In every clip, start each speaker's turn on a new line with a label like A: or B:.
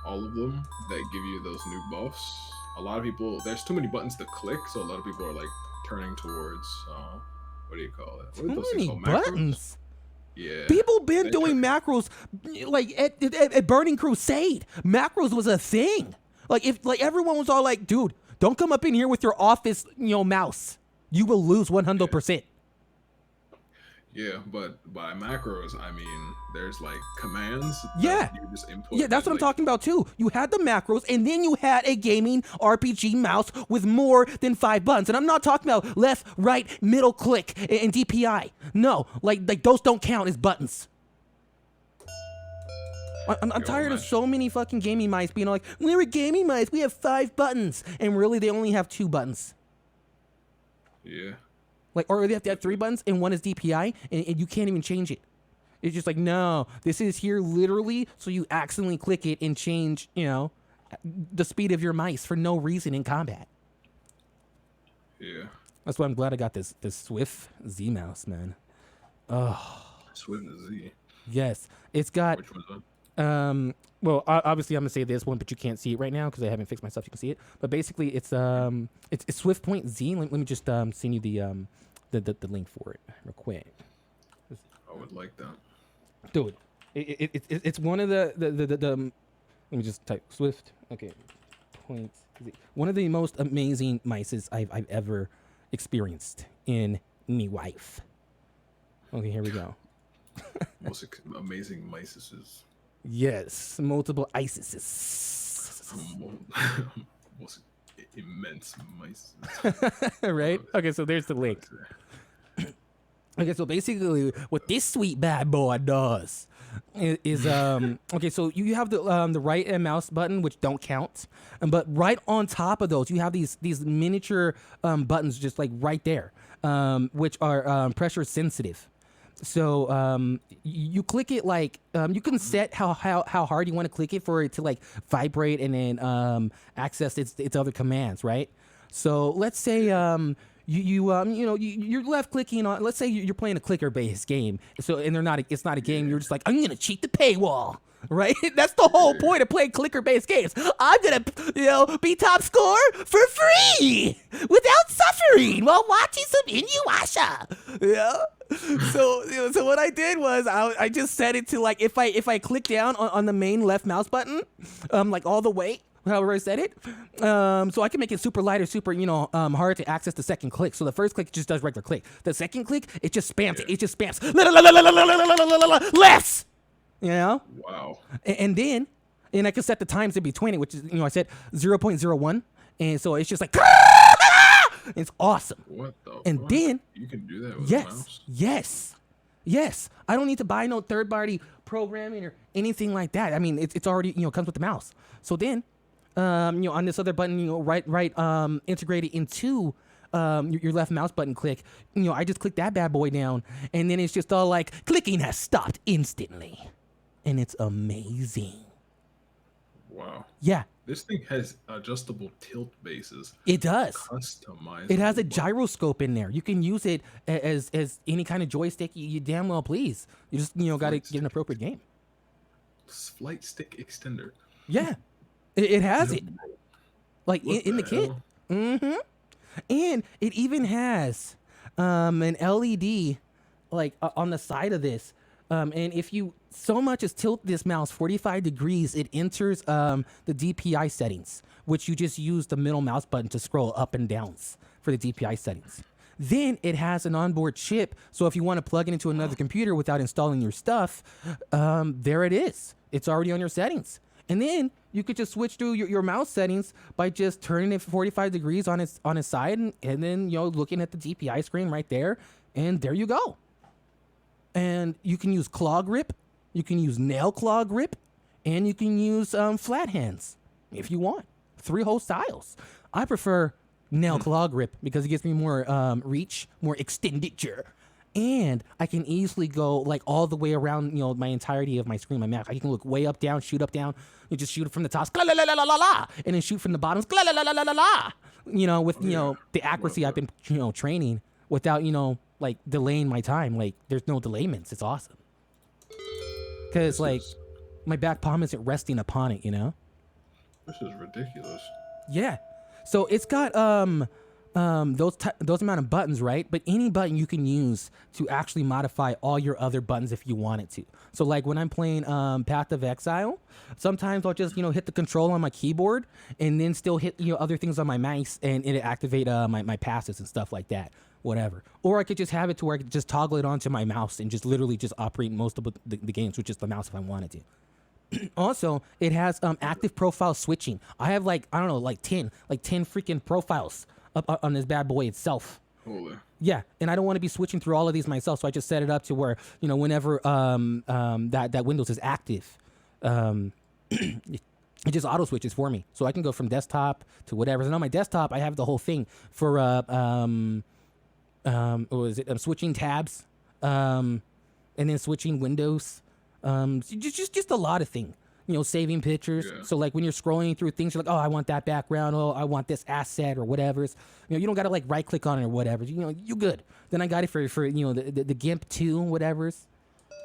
A: all of them that give you those new buffs. A lot of people, there's too many buttons to click, so a lot of people are like turning towards what do you call it? What are
B: Too
A: those things
B: many
A: called?
B: buttons.
A: Yeah.
B: People been doing macros like at Burning Crusade. Macros was a thing. Like if like everyone was all like, dude, don't come up in here with your office, mouse. You will lose 100%.
A: Yeah, but by macros, I mean there's like commands
B: Yeah.
A: that you just input.
B: Yeah, that's what I'm
A: like,
B: talking about too. You had the macros, and then you had a gaming RPG mouse with more than 5 buttons. And I'm not talking about left, right, middle click, and DPI. No, like those don't count as buttons. I'm tired of so many fucking gaming mice being like, we're a gaming mice, we have 5 buttons, and really they only have 2 buttons.
A: Yeah.
B: Like, or they have to have 3 buttons, and one is DPI, and you can't even change it. It's just like, no, this is here literally so you accidentally click it and change, the speed of your mice for no reason in combat.
A: Yeah.
B: That's why I'm glad I got this Swift Z mouse, man. Oh.
A: Swift Z.
B: Yes, it's got.
A: Which one's that?
B: Well, obviously I'm gonna say this one, but you can't see it right now because I haven't fixed my stuff. You can see it, but basically it's Swift Point Z. Let me just send you the link for it real quick.
A: I would like that.
B: Dude, it's one of the let me just type Swift. Okay, Point Z. One of the most amazing mices I've ever experienced in me life. Okay, here we go.
A: Most amazing mices.
B: Yes, multiple ISISes.
A: Most immense mice.
B: Right? Okay, so there's the link. Okay, so basically what this sweet bad boy does is okay, so you have the right and mouse button, which don't count, but right on top of those you have these miniature buttons just like right there, which are pressure sensitive. So you click it like you can set how hard you want to click it for it to like vibrate and then access its other commands, right? So let's say you're left clicking on. Let's say you're playing a clicker based game. So and it's not a game. You're just like, I'm gonna cheat the paywall. Right? That's the whole point of playing clicker-based games. I'm gonna, be top score for free without suffering while watching some Inuyasha. Yeah. So what I did was I just set it to like if I click down on the main left mouse button, like all the way, however I set it, so I can make it super light or super hard to access the second click. So the first click just does regular click. The second click it just spams it. It just spams less.
A: Wow.
B: And then I can set the times in between it, which is I said 0.01, and so it's just like it's awesome.
A: What the?
B: And
A: fuck?
B: Then
A: you can do that with a mouse?
B: Yes. I don't need to buy no third-party programming or anything like that. I mean, it's already comes with the mouse. So then, on this other button, right, integrated into your left mouse button click. I just click that bad boy down, and then it's just all like clicking has stopped instantly. And it's amazing.
A: Wow.
B: Yeah.
A: This thing has adjustable tilt bases.
B: It does.
A: Customizable.
B: It has a gyroscope in there. You can use it as any kind of joystick you damn well please. You just got to get an appropriate game.
A: Flight stick extender.
B: Yeah. It has it. Like in the kit. Mm-hmm. And it even has an LED like on the side of this. And if you so much as tilt this mouse 45 degrees, it enters the DPI settings, which you just use the middle mouse button to scroll up and downs for the DPI settings. Then it has an onboard chip, so if you want to plug it into another computer without installing your stuff, there it is. It's already on your settings. And then you could just switch through your mouse settings by just turning it 45 degrees on its side, and then looking at the DPI screen right there, and there you go. And you can use claw grip, you can use nail claw grip, and you can use flat hands if you want. 3 whole styles. I prefer nail claw grip because it gives me more reach, more extenditure. And I can easily go like all the way around, my entirety of my screen, my map. I can look way up, down, shoot up, down. You just shoot it from the top, and then shoot from the bottoms, with the accuracy I've been training without like delaying my time. Like there's no delayments. It's awesome because like my back palm isn't resting upon it.
A: This is ridiculous.
B: Yeah. So it's got those amount of buttons, right? But any button you can use to actually modify all your other buttons if you wanted to. So like when I'm playing Path of Exile, sometimes I'll just hit the control on my keyboard and then still hit other things on my mouse and it'll activate my passes and stuff like that. Whatever. Or I could just have it to where I could just toggle it onto my mouse and just literally just operate most of the games with just the mouse if I wanted to. Also, it has active profile switching. I have like 10 freaking profiles up on this bad boy itself.
A: Holy.
B: Yeah, and I don't want to be switching through all of these myself, so I just set it up to where whenever that Windows is active, it just auto switches for me, so I can go from desktop to whatever. And on my desktop, I have the whole thing for what was it? Switching tabs, and then switching windows. Just a lot of things. Saving pictures. Yeah. So like when you're scrolling through things, you're like, oh, I want that background. Oh, I want this asset or whatever. You don't got to like right click on it or whatever. You good. Then I got it for the GIMP 2 whatever's,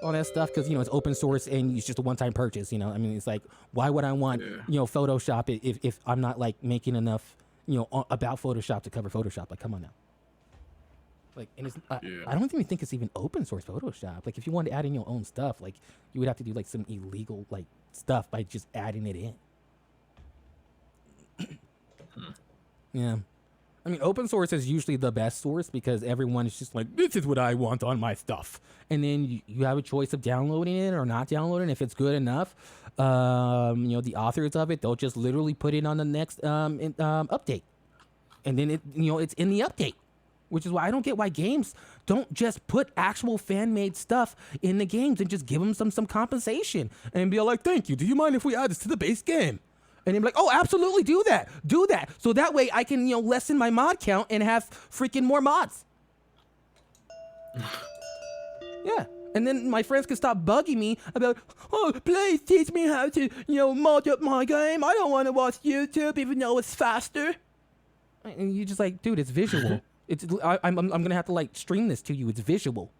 B: all that stuff because it's open source and it's just a one-time purchase. I mean, it's like, why would I want Photoshop if I'm not like making enough about Photoshop to cover Photoshop? Like, come on now. Like, and it's, I don't even think it's even open source Photoshop. Like, if you wanted to add in your own stuff, like, you would have to do like some illegal like stuff by just adding it in. Yeah, I mean, open source is usually the best source because everyone is just like, this is what I want on my stuff, and then you have a choice of downloading it or not downloading. If it's good enough, the authors of it, they'll just literally put it on the next update, and then it's in the update. Which is why I don't get why games don't just put actual fan-made stuff in the games and just give them some compensation and be like, thank you, do you mind if we add this to the base game? And they're like, oh, absolutely, do that. So that way I can, lessen my mod count and have freaking more mods. Yeah. And then my friends can stop bugging me about, oh, please teach me how to, mod up my game. I don't want to watch YouTube even though it's faster. And you're just like, dude, it's visual. I'm gonna have to like stream this to you. It's visual,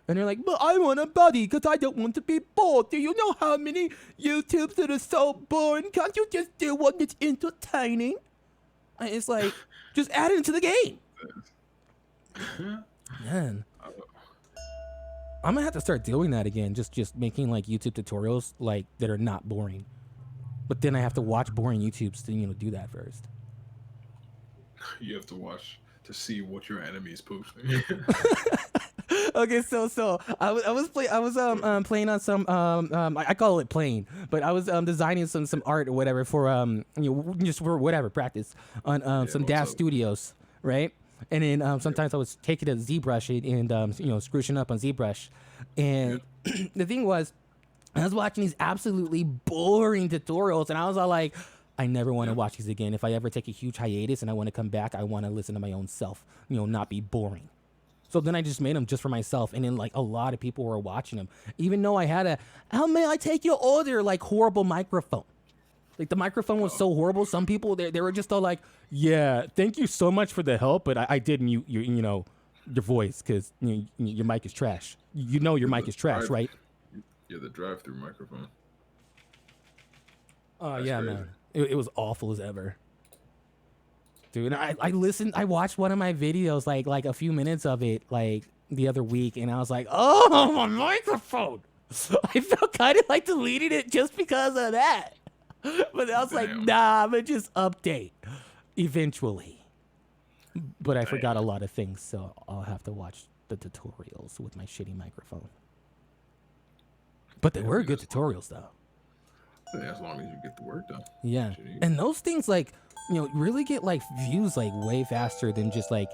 B: and they're like, but I want a buddy because I don't want to be bored. Do you know how many YouTubes that are so boring? Can't you just do one that's entertaining? And it's like, just add it into the game. Man, I'm gonna have to start doing that again. Just making like YouTube tutorials like that are not boring, but then I have to watch boring YouTubes to do that first.
A: You have to watch to see what your enemy's posting.
B: Okay, so I was playing on some I call it playing, but I was designing some art or whatever for just for whatever practice on some Dash Studios, right? And then sometimes I was taking a ZBrush and scrooshing up on ZBrush, and the thing was, I was watching these absolutely boring tutorials, and I was all like, I never want to watch these again. If I ever take a huge hiatus and I want to come back, I want to listen to my own self, not be boring. So then I just made them just for myself. And then like a lot of people were watching them, even though I had how may I take your order, like horrible microphone. Like the microphone was so horrible. Some people, they were just all like, yeah, thank you so much for the help. But I did mute your voice because your mic is trash. Your mic is trash, right?
A: Yeah, the drive-through microphone.
B: Oh, yeah, crazy. Man. It was awful as ever. Dude, I watched one of my videos, like a few minutes of it, like the other week, and I was like, oh, my microphone. I felt kind of like deleting it just because of that. But I was like, nah, I'm going to just update eventually. But I forgot a lot of things, so I'll have to watch the tutorials with my shitty microphone. But they were good tutorials, though.
A: Yeah, as long as you get the work done.
B: Yeah, and those things like really get like views like way faster than just like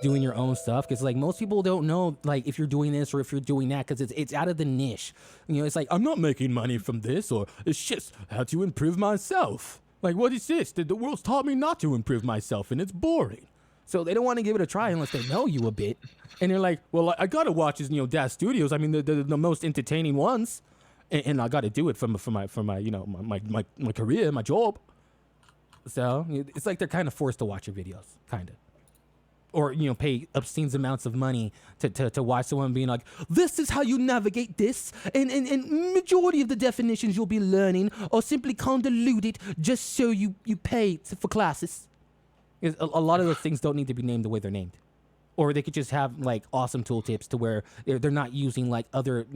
B: doing your own stuff, because like most people don't know like if you're doing this or if you're doing that, because it's out of the niche. It's like, I'm not making money from this, or it's just how to improve myself. Like, what is this? The world's taught me not to improve myself, and it's boring. So they don't want to give it a try unless they know you a bit, and they're like, well, I gotta watch his Dash Studios. I mean, the most entertaining ones. And I got to do it for my my career, my job. So it's like they're kind of forced to watch your videos, kind of. or pay obscene amounts of money to watch someone being like, this is how you navigate this, and majority of the definitions you'll be learning are simply convoluted just so you pay for classes. A lot of those things don't need to be named the way they're named, or they could just have like awesome tooltips to where they're not using like other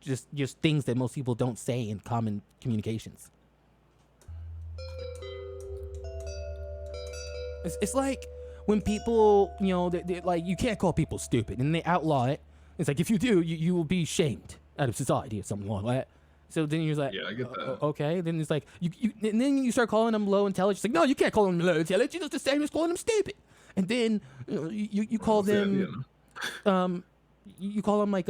B: just things that most people don't say in common communications. It's like when people, they're like, you can't call people stupid, and they outlaw it. It's like, if you do, you will be shamed out of society or something like that. So then you're like,
A: yeah, I get that.
B: Okay. Then it's like, and then you start calling them low intelligence. It's like, no, you can't call them low intelligence. It's the same as calling them stupid. And then you call them, you call them like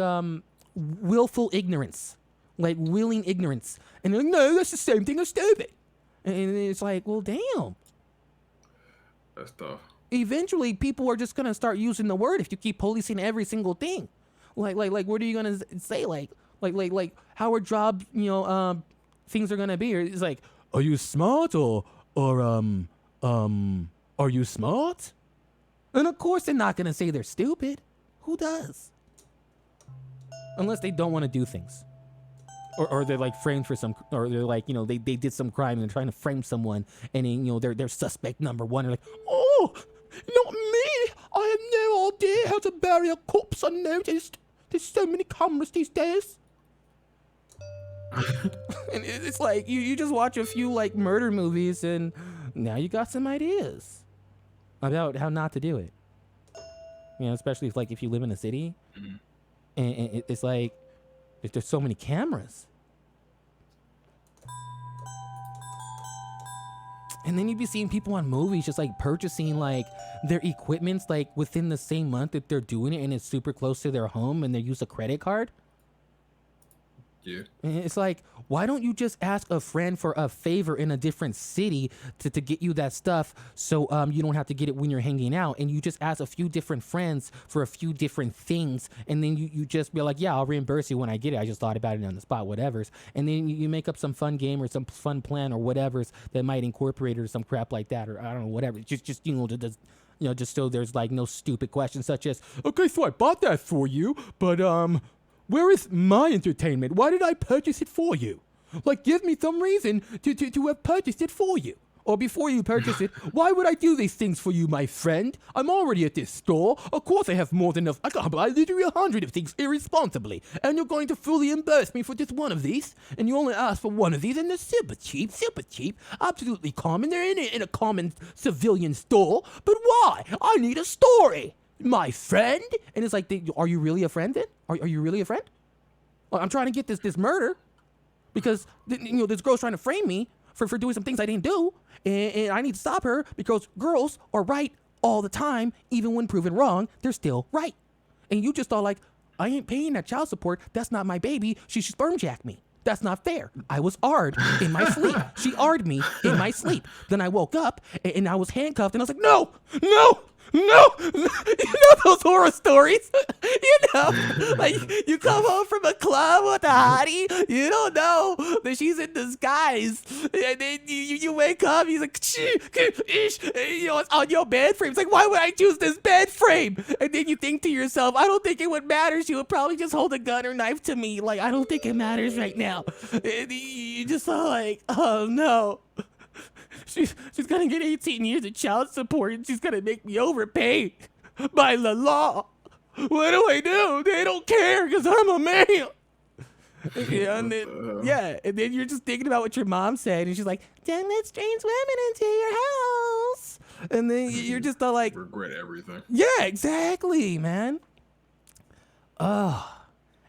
B: willful ignorance, like willing ignorance. And they're like, no, that's the same thing as stupid. And it's like, well, damn.
A: That's tough.
B: Eventually, people are just gonna start using the word if you keep policing every single thing. Like, what are you gonna say? Like how are job, things are gonna be? Or it's like, are you smart or are you smart? And of course, they're not gonna say they're stupid. Who does? Unless they don't want to do things. Or they're like framed for some, or they're like, they did some crime and they're trying to frame someone, and then, they're suspect number one. They're like, oh, not me. I have no idea how to bury a corpse unnoticed. There's so many cameras these days. And it's like, you just watch a few like murder movies and now you got some ideas about how not to do it. Especially if you live in a city, and it's like, there's so many cameras. And then you'd be seeing people on movies just like purchasing like their equipments like within the same month that they're doing it, and it's super close to their home, and they use a credit card.
A: Yeah.
B: And it's like, why don't you just ask a friend for a favor in a different city to get you that stuff, so you don't have to get it when you're hanging out, and you just ask a few different friends for a few different things, and then you just be like, yeah, I'll reimburse you when I get it. I just thought about it on the spot, whatever's. And then you make up some fun game or some fun plan or whatever's that might incorporate it or some crap like that, or I don't know, whatever. Just just so there's like no stupid questions such as, okay, so I bought that for you, but where is my entertainment? Why did I purchase it for you? Like, give me some reason to have purchased it for you. Or before you purchase it, why would I do these things for you, my friend? I'm already at this store. Of course I have more than enough. I can buy literally 100 of things irresponsibly. And you're going to fully reimburse me for just one of these? And you only ask for one of these, and they're super cheap, absolutely common. They're in a common civilian store. But why? I need a story, my friend. And it's like, are you really a friend then? Are you really a friend? Well, I'm trying to get this murder because this girl's trying to frame me for doing some things I didn't do, and I need to stop her because girls are right all the time. Even when proven wrong, they're still right. And you just thought like, I ain't paying that child support. That's not my baby. She should sperm jack me. That's not fair. I was AR'd in my sleep. She AR'd me in my sleep. Then I woke up and I was handcuffed, and I was like, no. You know those horror stories? Like you come home from a club with a hottie, you don't know that she's in disguise, and then you wake up, he's like, it's on your bed frame. It's like, why would I choose this bed frame? And then you think to yourself, I don't think it would matter. She would probably just hold a gun or knife to me. Like, I don't think it matters right now. And you just are like, oh no. She's gonna get 18 years of child support, and she's gonna make me overpay by the law. What do I do? They don't care because I'm a male. And then you're just thinking about what your mom said, and she's like, "Don't let strange women into your house." And then you're just all like,
A: regret everything.
B: Yeah, exactly, man.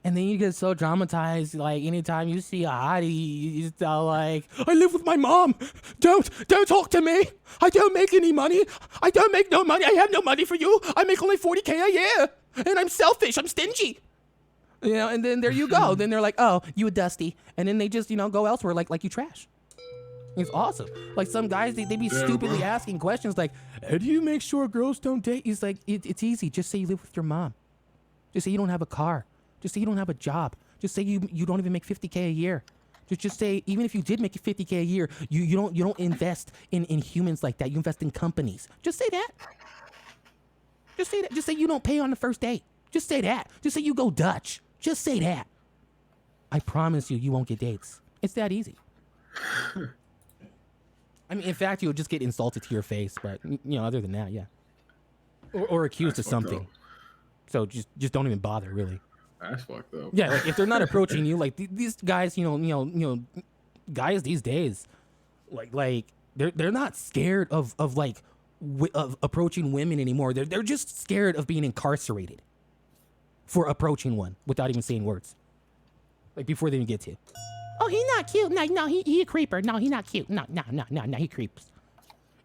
B: And then you get so traumatized, like, anytime you see a hottie, you just are like, I live with my mom. Don't talk to me. I don't make any money. I don't make no money. I have no money for you. I make only $40K a year. And I'm selfish. I'm stingy. And then there you go. Then they're like, oh, you a dusty. And then they just, go elsewhere like you trash. It's awesome. Like, some guys, they be stupidly asking questions like, how do you make sure girls don't date? He's like, it's easy. Just say you live with your mom. Just say you don't have a car. Just say you don't have a job. Just say you don't even make $50K a year. Just say, even if you did make $50K a year, you don't invest in humans like that. You invest in companies. Just say that. Just say that. Just say you don't pay on the first date. Just say that. Just say you go Dutch. Just say that. I promise you won't get dates. It's that easy. I mean, in fact, you'll just get insulted to your face. But other than that, yeah. Or accused of something. So just don't even bother, really.
A: That's fucked up.
B: Yeah, like if they're not approaching you, like these guys, guys these days, like they're not scared of approaching women anymore. They're just scared of being incarcerated for approaching one without even saying words. Like before they even get to. Oh, he's not cute. No, he a creeper. No, he's not cute. No, he creeps.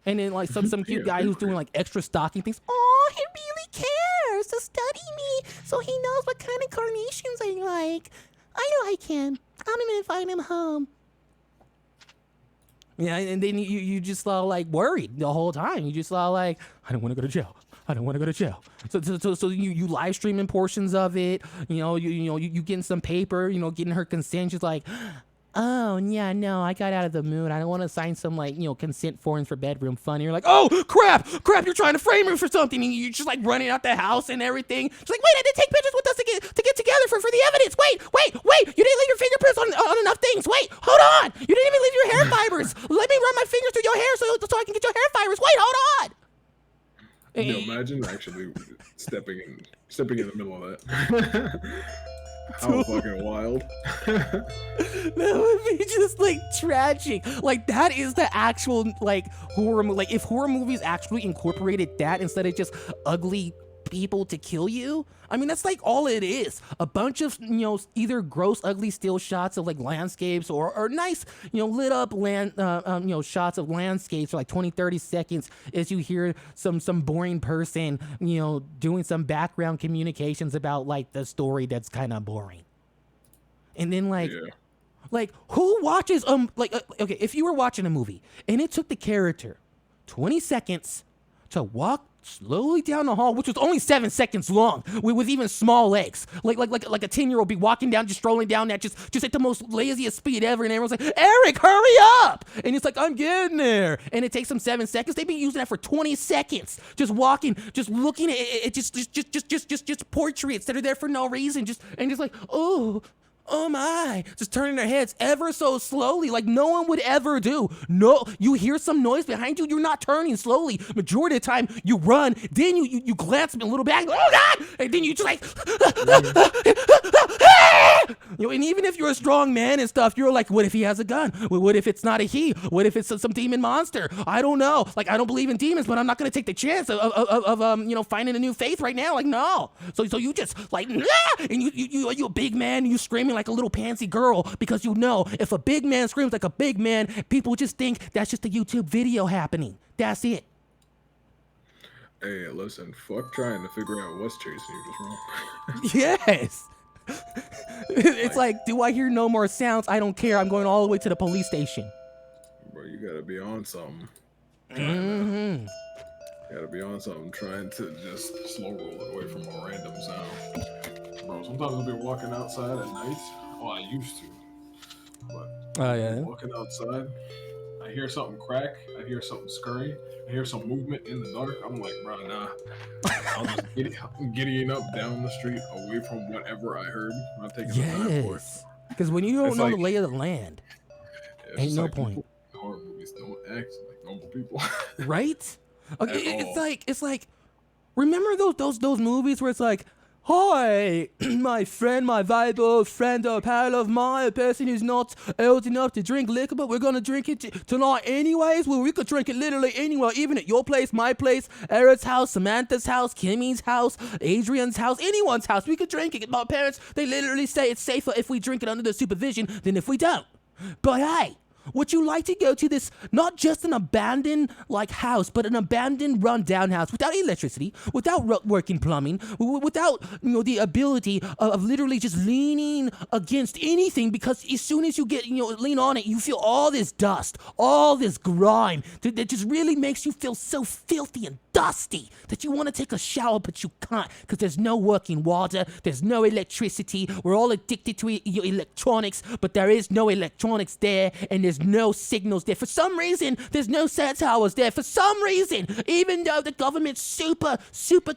B: And then like some cute guy who's doing like extra stalking things. Oh, he really cares to study me, so he knows what kind of carnations I like. I know I can. I'm gonna invite him home. Yeah, and then you just like worried the whole time. You just like, I don't want to go to jail. I don't want to go to jail. So you live streaming portions of it. You getting some paper. Getting her consent. She's like, oh, yeah, no, I got out of the mood. I don't want to sign some, consent forms for bedroom fun. And you're like, oh, crap, you're trying to frame her for something. And you're just, running out the house and everything. She's like, wait, I didn't take pictures with us to get together for the evidence. Wait. You didn't leave your fingerprints on enough things. Wait, hold on. You didn't even leave your hair fibers. Let me run my fingers through your hair so I can get your hair fibers. Wait, hold on.
A: Imagine actually stepping in the middle of that. How fucking wild.
B: That would be just tragic. That is the actual horror movie. If horror movies actually incorporated that instead of just ugly people to kill you, I mean, that's all it is. A bunch of either gross ugly still shots of landscapes or nice lit up land shots of landscapes for 20-30 seconds as you hear some boring person doing some background communications about the story that's kind of boring. And then who watches okay, if you were watching a movie and it took the character 20 seconds to walk slowly down the hall, which was only 7 seconds long, with even small legs, like a 10-year-old be walking down, just strolling down that just at the most laziest speed ever, and everyone's like, Eric, hurry up! And it's like, I'm getting there, and it takes them 7 seconds. They've been using that for 20 seconds, just walking, just looking at it, just portraits that are there for no reason, just like, oh my, just turning their heads ever so slowly, like no one would ever do. No, you hear some noise behind you, you're not turning slowly. Majority of the time, you run, then you glance a little back, oh God! And then you just and even if you're a strong man and stuff, you're like, what if he has a gun? What if it's not a he? What if it's some demon monster? I don't know. I don't believe in demons, but I'm not gonna take the chance of finding a new faith right now. No. So you just and you a big man, and you screaming like a little pansy girl, because if a big man screams like a big man, people just think that's just a YouTube video happening. That's it.
A: Hey, listen, fuck trying to figure out what's chasing you, just wrong.
B: Yes. It's do I hear no more sounds? I don't care. I'm going all the way to the police station.
A: Bro, you gotta be on something.
B: Mm-hmm.
A: You gotta be on something, trying to just slow roll it away from a random sound. Bro, sometimes I'll be walking outside at night. Oh, I used to. But walking outside, I hear something crack. I hear something scurry. I hear some movement in the dark. I'm like, bro, nah. I'm just giddying up down the street away from whatever I heard. I'm not taking the time for it. Because
B: when you don't know the lay of the land, ain't no point.
A: Horror movies don't act like normal people.
B: Right? Okay, it's like, remember those movies where it's like, hi, my friend, my valuable friend, a pal of mine, a person who's not old enough to drink liquor, but we're gonna drink it tonight anyways. Well, we could drink it literally anywhere, even at your place, my place, Eric's house, Samantha's house, Kimmy's house, Adrian's house, anyone's house. We could drink it. My parents, they literally say it's safer if we drink it under their supervision than if we don't. But hey, would you like to go to this, not just an abandoned house, but an abandoned rundown house without electricity, without working plumbing, without the ability of literally just leaning against anything, because as soon as you get lean on it, you feel all this dust, all this grime that just really makes you feel so filthy and dusty that you want to take a shower, but you can't because there's no working water, there's no electricity. We're all addicted to electronics, but there is no electronics there, and there's there's no signals there. For some reason, there's no cell towers there. For some reason, even though the government's super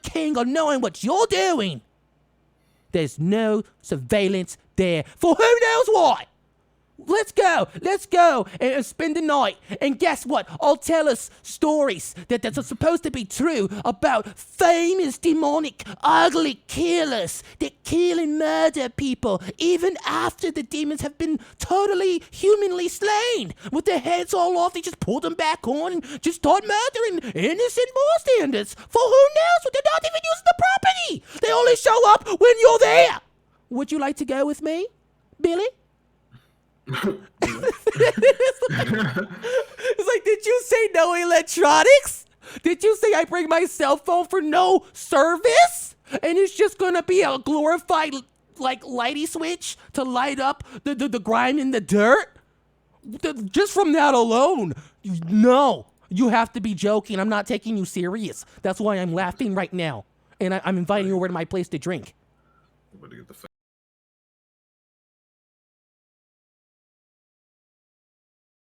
B: keen on knowing what you're doing, there's no surveillance there for who knows what. Let's go and spend the night. And guess what? I'll tell us stories that are supposed to be true about famous, demonic, ugly killers that kill and murder people even after the demons have been totally humanly slain. With their heads all off, they just pull them back on and just start murdering innocent bystanders. For who knows what? They're not even using the property. They only show up when you're there. Would you like to go with me, Billy? It's like, did you say no electronics? Did you say I bring my cell phone for no service? And it's just gonna be a glorified, like, lighty switch to light up the grime in the dirt? Just from that alone, no. You have to be joking. I'm not taking you serious. That's why I'm laughing right now. And I'm inviting you over to my place to drink.